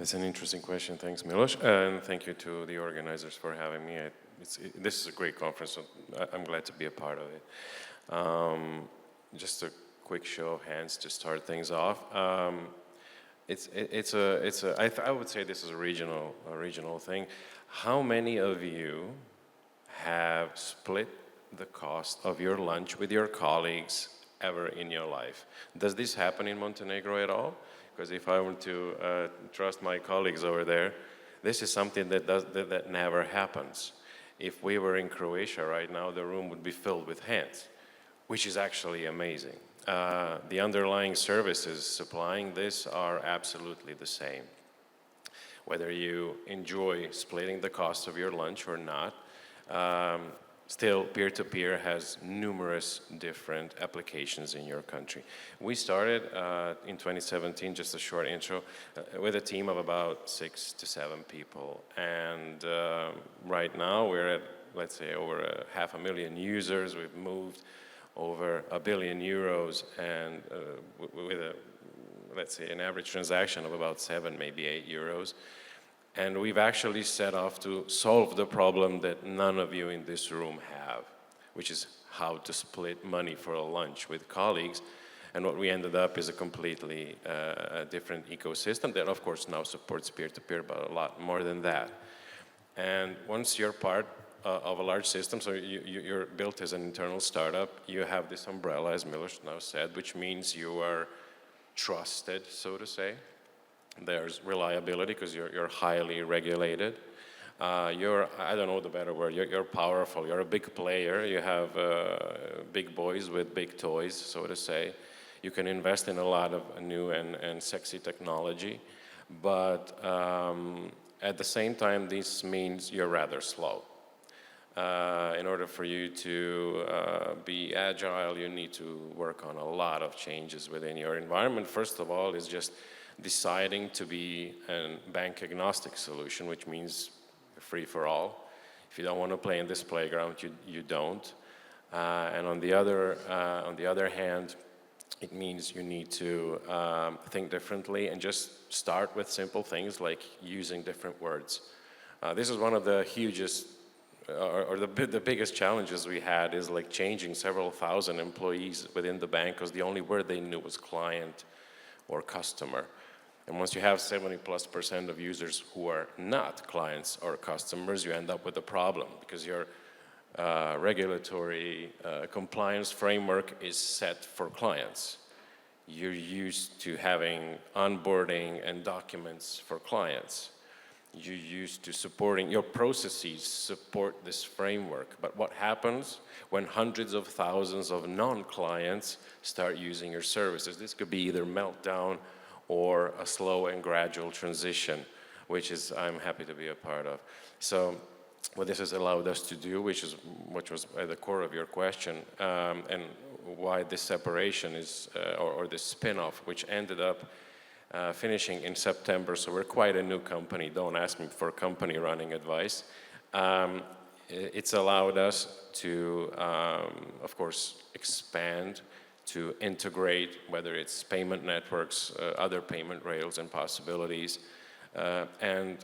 That's an interesting question. Thanks, Milos. And thank you to the organizers for having me. This is a great conference, so I'm glad to be a part of it. Just a quick show of hands to start things off. I would say this is a regional thing. How many of you have split the cost of your lunch with your colleagues ever in your life? Does this happen in Montenegro at all? Because if I were to trust my colleagues over there, this is something that never happens. If we were in Croatia right now, the room would be filled with hands, which is actually amazing. The underlying services supplying this are absolutely the same. Whether you enjoy splitting the cost of your lunch or not, still, peer-to-peer has numerous different applications in your country. We started in 2017, just a short intro, with a team of about 6 to 7 people. And right now we're at, let's say, over 500,000 users. We've moved over €1 billion and with a, let's say, an average transaction of about 7, maybe €8. And we've actually set off to solve the problem that none of you in this room have, which is how to split money for a lunch with colleagues. And what we ended up is a completely different ecosystem that, of course, now supports peer-to-peer, but a lot more than that. And once you're part of a large system, so you're built as an internal startup, you have this umbrella, as Milos now said, which means you are trusted, so to say. There's reliability because you're highly regulated. I don't know the better word, you're powerful, you're a big player, you have big boys with big toys, so to say. You can invest in a lot of new and sexy technology, but at the same time, this means you're rather slow. In order for you to be agile, you need to work on a lot of changes within your environment. First of all, is just deciding to be a bank agnostic solution, which means free for all. If you don't want to play in this playground, you don't. And on the other hand, it means you need to think differently and just start with simple things like using different words. This is one of the hugest or the biggest challenges we had is like changing several thousand employees within the bank because the only word they knew was client or customer. And once you have 70+% of users who are not clients or customers, you end up with a problem because your regulatory compliance framework is set for clients. You're used to having onboarding and documents for clients. You're used to supporting, your processes support this framework. But what happens when hundreds of thousands of non-clients start using your services? This could be either meltdown or a slow and gradual transition, which I'm happy to be a part of. So what this has allowed us to do, which was at the core of your question, and why this separation is, or this spin-off, which ended up finishing in September, so we're quite a new company. Don't ask me for company running advice. It's allowed us to, of course, expand, to integrate, whether it's payment networks, other payment rails and possibilities, and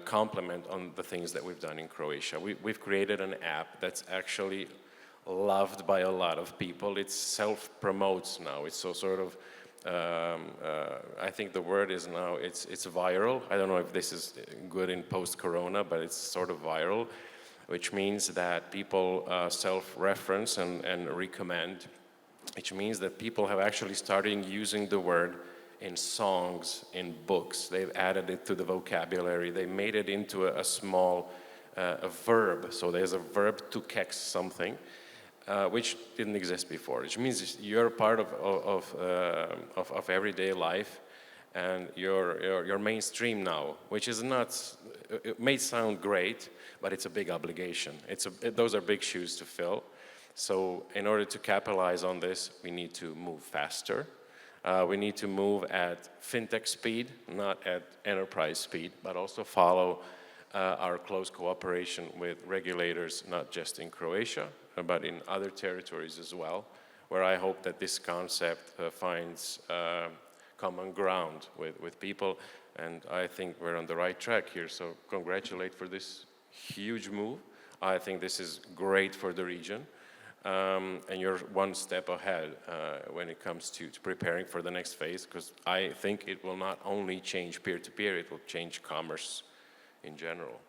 complement on the things that we've done in Croatia. We've created an app that's actually loved by a lot of people. It self-promotes now. It's so sort of, I think the word is now, it's viral. I don't know if this is good in post-corona, but it's sort of viral, which means that people self-reference and recommend, which means that people have actually started using the word in songs, in books. They've added it to the vocabulary. They made it into a small a verb. So there's a verb to KEKS something, which didn't exist before. Which means you're part of everyday life, and you're mainstream now, which is not. It may sound great, but it's a big obligation. Those are big shoes to fill. So in order to capitalize on this, we need to move faster. We need to move at fintech speed, not at enterprise speed, but also follow our close cooperation with regulators, not just in Croatia, but in other territories as well, where I hope that this concept finds common ground with people. And I think we're on the right track here. So congratulate for this huge move. I think this is great for the region. And you're one step ahead when it comes to preparing for the next phase, because I think it will not only change peer-to-peer, it will change commerce in general.